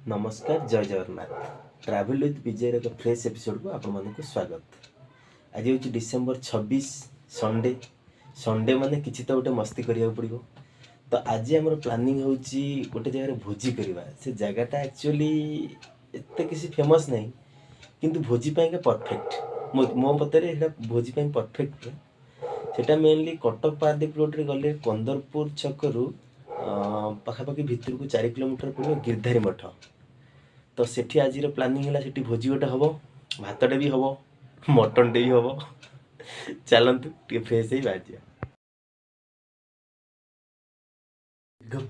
नमस्कार जय Jagannath travel with विजय एक फ्रेश एपिसोड को आपण मानक स्वागत। आज हूँ डिसेम्बर 26 संडे संडे माने किसी तो गोटे मस्ती करिया पड़ो। तो आज आम प्लानिंग हूँ गोटे जगह भोजी करवा। से जगहटा एक्चुअली एत किसी फेमस नहीं किंतु भोजी का परफेक्ट मो मତରେ भोजी परफेक्ट। सेटा मेनली कटक पारादीप रोड रे गले कंदरपुर छकरू पाखापाखि भितर को 4 किलोमीटर पड़ो गिरधारी मठ। तो सेठी आज प्लानिंग है सेठी भोजी गोटे हम भातटे भी हम मटनटे भी हम। चलतु टे फ्रेश ही बाहर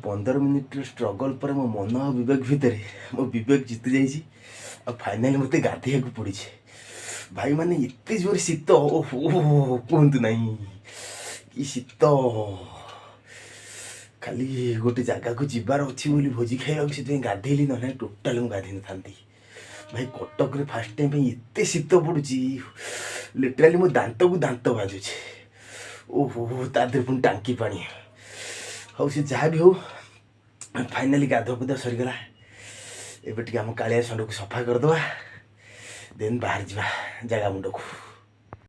15 मिनिट स्ट्रगल पर मो मन और विवेक भितर मो विवेक जीति जाइए। फाइनाली मत गाधे को पड़ी भाई माने एत जोर शीत ओहो कहतु ना कि शीत खाली गोटे जगह को जीवार अच्छी बोली भोजी खाइबा से गाधेली ना टोटाल मुझे गाधे था भाई। कटक फास्ट टाइम एत शीत पड़ुची लिटराली मो दांत को दांत बाजुचे ओहो तादे पुणी टांकी पानी हौ सी जहाँ भी हो फाइनाली गाधुआ पाधुआ सरीगला। एबे टिके आम कालिया षंढ को सफा करदे देन बाहर जा जगह मुंड को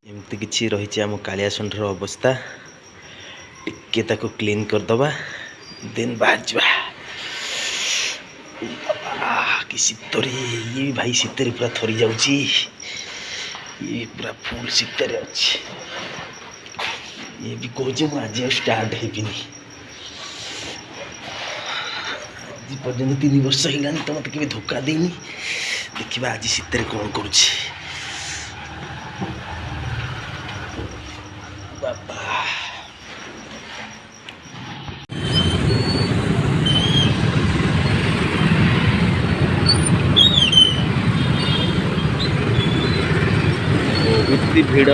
एमती किसी रही आम कालिया षंढर अवस्था टिके ताको क्लीन करदे देन बाहर जा। कि शीतरे ये भाई शीतरे पूरा थरी जाउची ये पूरा फुल शीतरे अच्छे ये भी कहूँ आज स्टार्ट हेबिनी आज पर्यटन 3 वर्ष होगा तो मत के धोखा देनी। देखा आज शीतर कौन करुच्ची बाबा। बहुत भीड़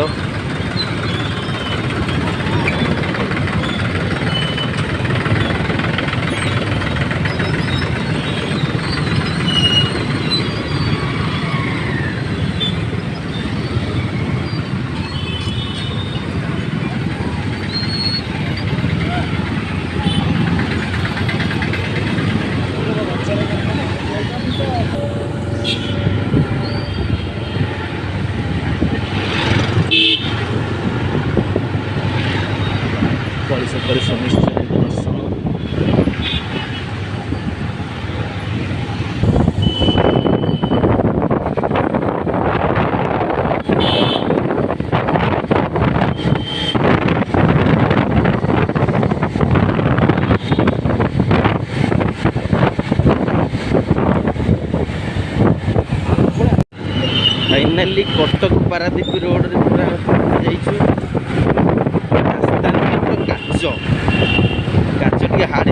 सुनिश्चय दर्शन फाइनाली कटक पारादीप रोड रे पूरा जाइछु। रास्ता पूरा काच टे हार्ड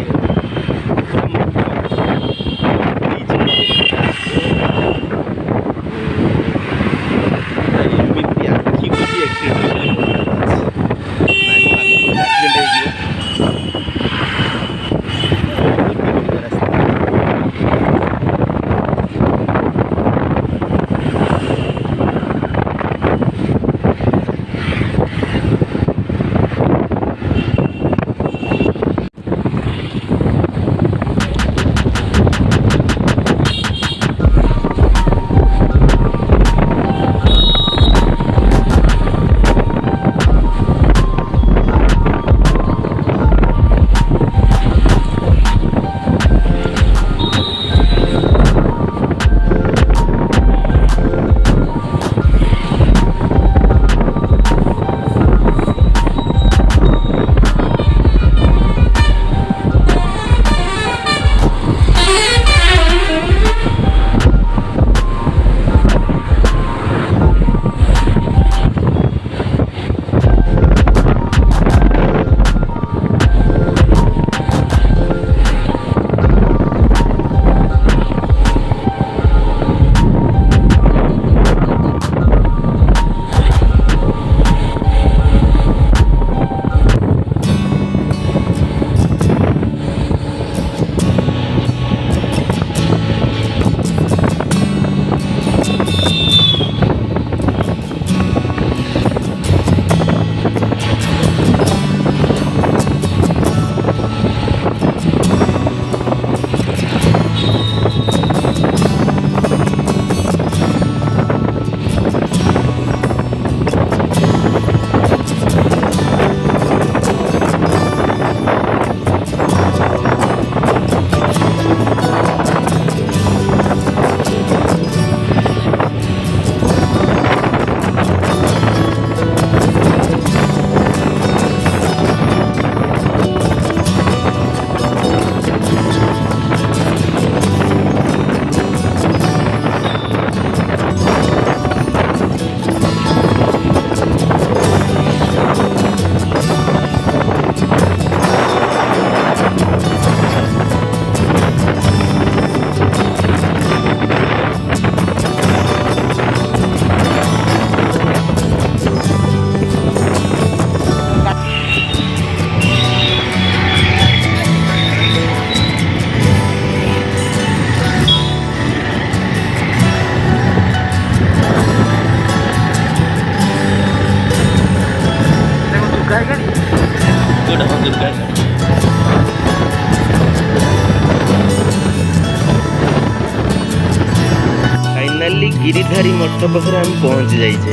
फाइनाली गिरिधारी मठ पाखे आम पहुँची जाइए।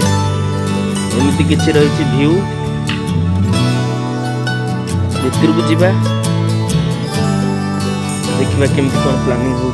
एमती किसी रही भ्यू भितर को जावा देखा केमती कौन प्लानिंग हो।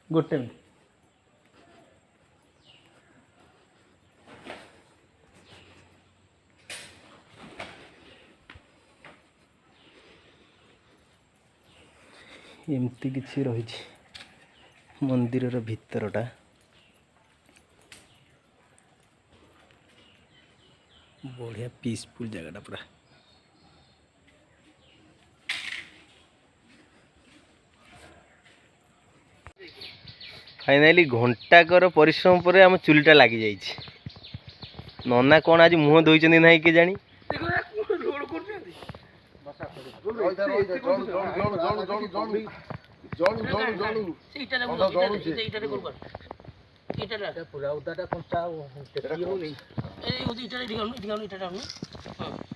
गोटे मिनट एमती किसी रही मंदिर भितरटा बढ़िया पीसफुल जगह पूरा। फाइनाली घंटाकर परिश्रम पर आम चुलीटा लगी जाइए। नना कौन आज मुँह धोई ना कि जानी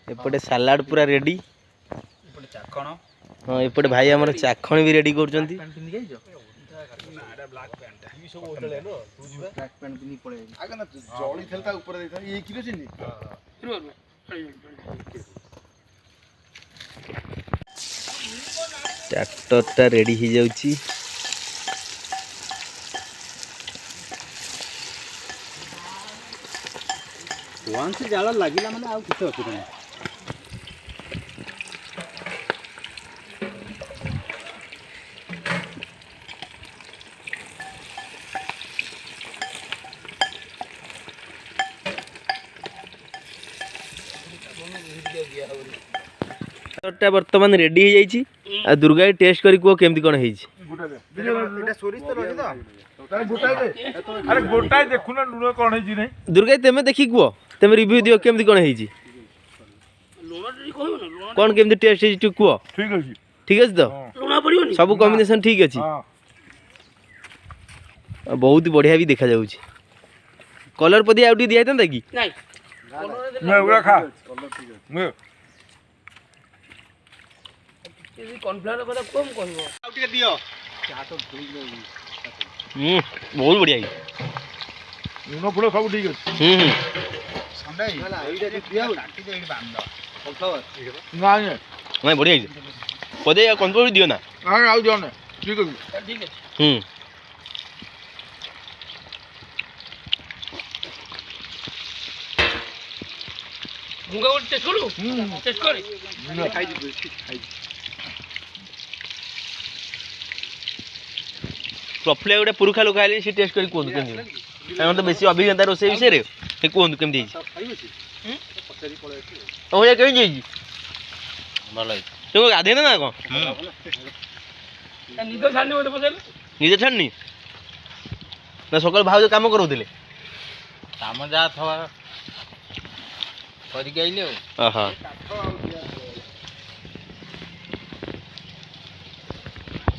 एपटे सालाड पूरा रेडी। हाँ एपटे भाई आमर चाखण भी रेडी कर ट्रैक्टरटा रेडी हो जाउची। वंस जाल लागिला माने आउ किछ असुविधा नहीं। बर्तमान रेडी हो जाइए। दुर्गा टेस्ट करी कह केमती कौन है दुर्गा तेमे देखी कह तेमे रिव्यू दियो केमती कौन है कौन केमती टेस्ट है कह ठीक अच्छे तो सब कॉम्बिनेशन ठीक अच्छे बहुत बढ़िया भी देखा जाउची। कलर पदी आउटी दिया था कि बहुत बढ़िया सब ठीक बढ़िया पदे कंट्रोल दियो ना प्रफुल्ल गोटे पुरुखा लोक आए सी टेस्ट कर कहूँ तो बेसी अभिज्ञता रोसे विषय में कहूँ केमती तुम गाधे ना कौन निजे छाड़नी ना सकाल भाव कम करोले कम जहाँ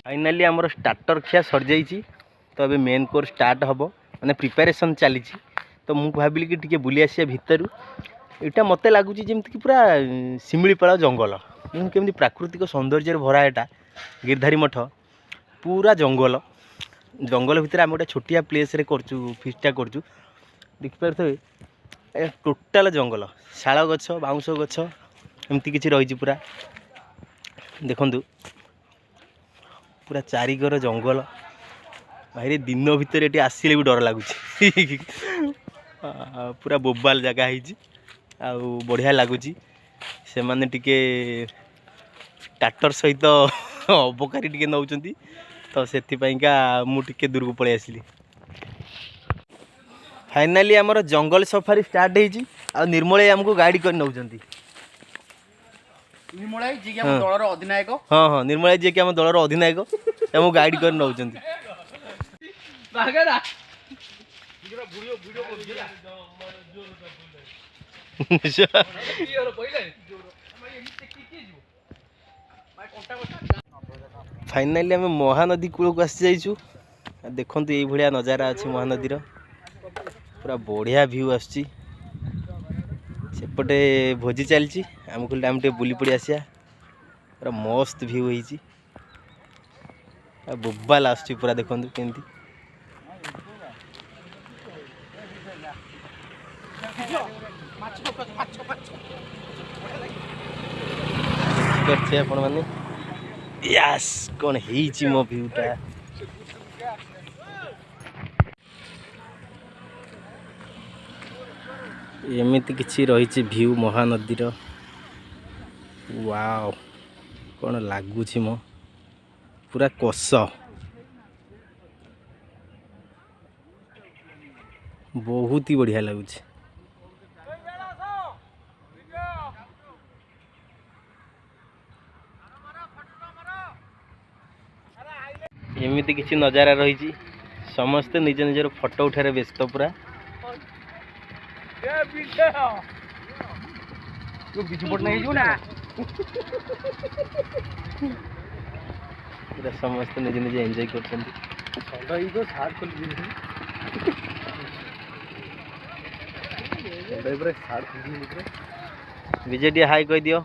फाइनाली आमर स्टार्टर खिया सर जाइए। तो अभी मेन कोर्स स्टार्ट हम मैंने प्रिपेरेसन चली। तो मुझे भाविली कि टी बुली आसिया भितर यहाँ मत लगुच जमीक पूरा शिमिलीपाल जंगल केमती प्राकृतिक सौंदर्य भरा यहाँ गिरधारी मठ पूरा जंगल जंगल भितर आम गोटे छोटिया प्लेस फिस्टा कर देखिपे टोटाल जंगल शाल गछ बाउंश गछ एमती किसी रही पूरा देखु पूरा चारिगर जंगल भाई दिन भितर ये आसिले भी डर लगुच पूरा बोबाल जगह बढ़िया लगुच से माने टिके टाटर सहित अबकारी टिके नौचंती तो सेथिपाइंका मु टिके दूर को पळै आसिली। फाइनाली आमर जंगल सफारी स्टार्ट होईची आ निर्मल हमको गाइड कर नौचंती। निर्मल जी के हम दलर अधिनायक। हाँ हाँ निर्मल जी के हम दलर अधिनायक हमको गाइड कर नौचंती। बागेरा फाइनाली आम महानदी कूल को आसी जाइछु। देखो ये भाया नजारा अच्छी महानदीर पूरा बढ़िया व्यू आसपटे भोजी चलती आम कहले आम टे बुली पड़ी आसिया पूरा मस्त व्यू होईची बोबाल आसुची पूरा देखो केमती करछे आपण माने यस कौन हेची मो व्यूटा एमती किसी रही व्यू महानदीर वाओ कौन लगुच मो पूरा कष बहुत ही बढ़िया लगुच। एमती किसी नजारा रही समस्ते निज निजर फोटो उठारे व्यस्त पूरा पूरा समस्ते निज निज एंजॉय कर विजय टी हाई कह दियो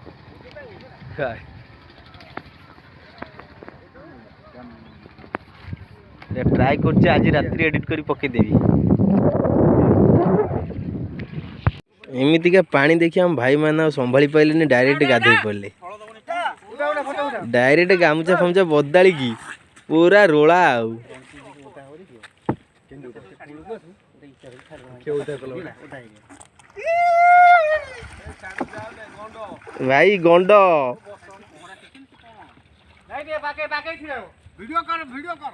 ट्राई कर आज रात्रि एडिट कर पकेदेवी। एमतीका पानी देखिए हम भाई मैंने संभाली पारे डायरेक्ट गाधे पड़े डायरेक्ट गामुचा फामुचा बदली की पूरा रोला आउ भाई गंड वीडियो कर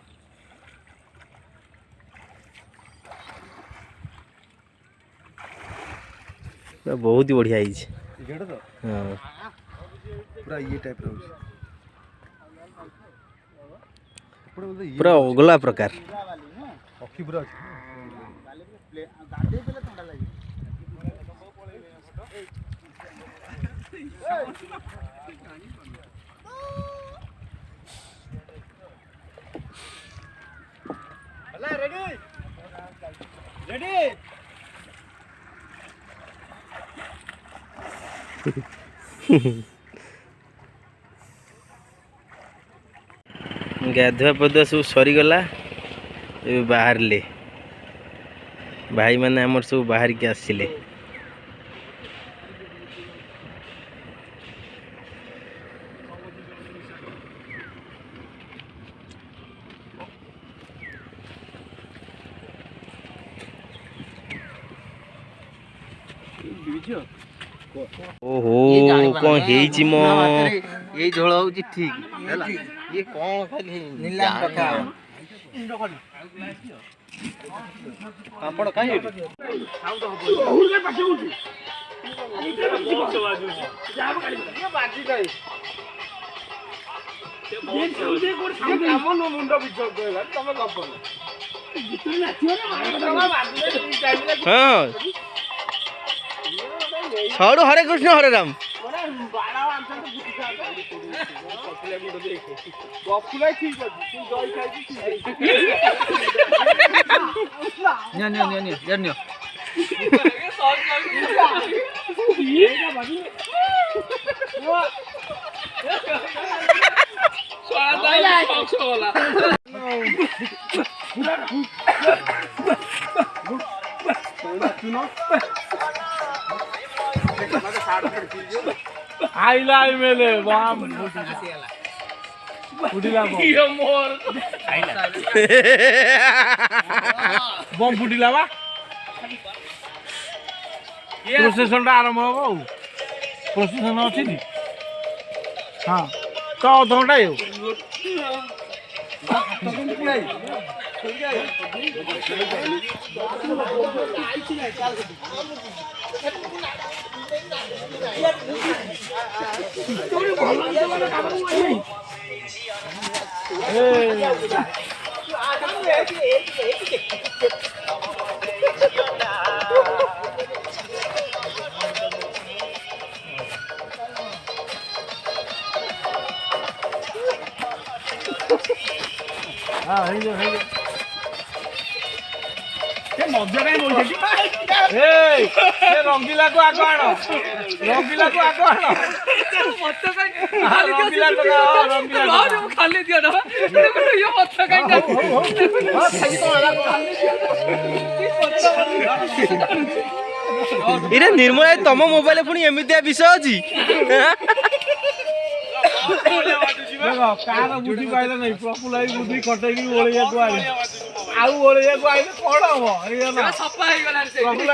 बहुत ही बढ़िया है। हाँ पूरा ये टाइप पूरा अगला प्रकार रेडी रेडी गाधुआ पधुआ सब सरीगला बाहर ले भाई मैंने आमर सब बाहर के आसिले ओहो कौन हेची मो ये झोल होची ठीक हैला ये कौन खाली नीलाम कथा पापड़ काहे उरे पाछे उठी बॉक्स बाजू जाब काली ये बाजी गई ये जल्दी कोड सामने काम नो मुंडो बिचो गला तमे गप जितने नाचियो ना मार बाजू हां छोड़ो हरे कृष्ण हरे राम आइला मेले वाम फुटिला ये मोर आइला बम फुटिला बा प्रोसेसन आरंभ हो प्रोसेसन अछि नि हां तो अधघंटा हो रंगीला को आग आण रंगीला को आग आण खाली दिया इरे निर्मला तम मोबाइल पुणी एमितिया विषय अच्छी कार बुद्धि पाइले नहीं प्रफुल्ल बुद्धि कटेगी ओलिया को आइले आउ ओलिया को आइले कोन हम सफा हो गला प्रफुल्ल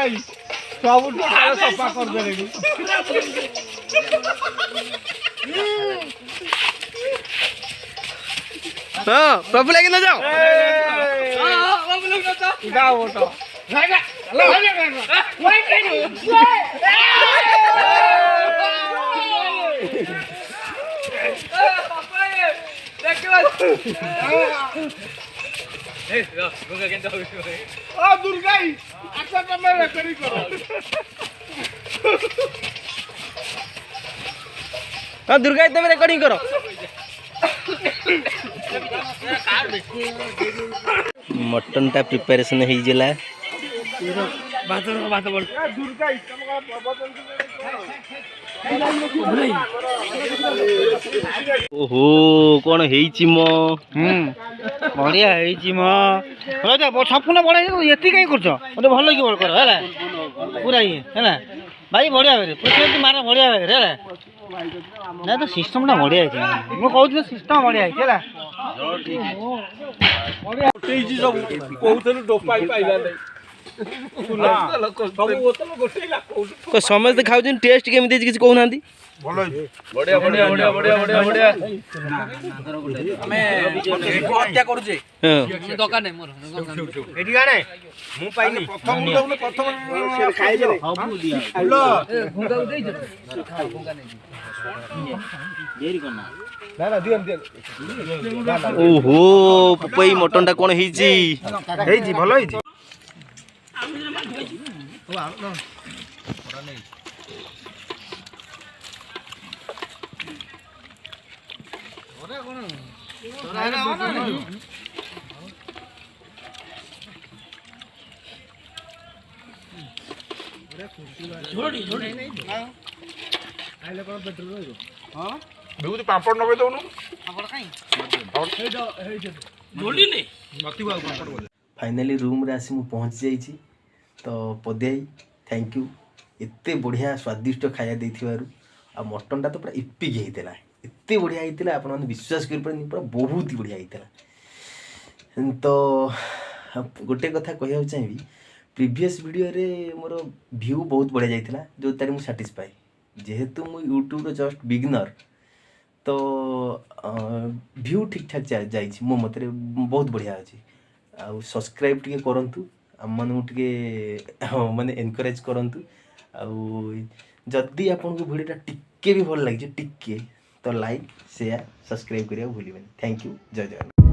सब ठार सफा कर देले हां प्रफुल्ल कि न जाओ हां प्रफुल्ल न जाओ ओटो भागा वाई करू दुर्गाई अच्छा तुम्हें रेकॉर्डिंग करो हाँ दुर्गा तुम रेकॉर्डिंग करो मटन टा प्रिपरेशन हो जला ओहो कौन हेची मो बढ़िया संपूर्ण बढ़िया ये कहीं कर भल कि कर पूरा ये है भाई बढ़िया भाई मार बढ़िया भाई है ना तो सिस्टम बढ़िया है मुझे कहूँ सिस्टम बढ़िया है समस्त खाऊ टेस्ट केमी कहना बढ़िया बढ़िया बढ़िया बढ़िया बढ़िया बढ़िया हमें हत्या करूचे दरकार नहीं मोर एडी गाने मु पाइनी प्रथम प्रथम खाइ देले सब दिया हेलो भुंगा देइ छ भुंगा नहीं देरी करना ना ना दियन दियन ओहो पपई मटन टा कोन हेची हेची भलो हेची पापड़ नगे दउनु फाइनाली रूम रे आसी मु पहुंच जाइछि तो पदियाई थैंक यू एते बढ़िया स्वादिष्ट खाया देथिबारु आ मटन टा तो पूरा इपिक हेतिला एते बढ़िया हेतिला आपण माने विश्वास कर परनी पूरा बहुत ही बढ़िया हेतिला तो गोटे कथा कहया चाहिबी प्रीवियस वीडियो रे मोर व्यू बहुत बढ़िया जाइतिला जो तारे मु सैटिस्फाई जेहेतु मु यूट्यूब रो जस्ट बिगिनर तो व्यू ठीक ठाक जाइछि मो मतरे बहुत बढ़िया अछि आ सब्सक्राइब टिके करंतु आम मानू टिके माने एनकरेज करंतु आ जदि आपन को वीडियोटा टिके भी भल लागे टिके तो लाइक शेयर सब्सक्राइब करिया भूलिबेन थैंक यू जय जय।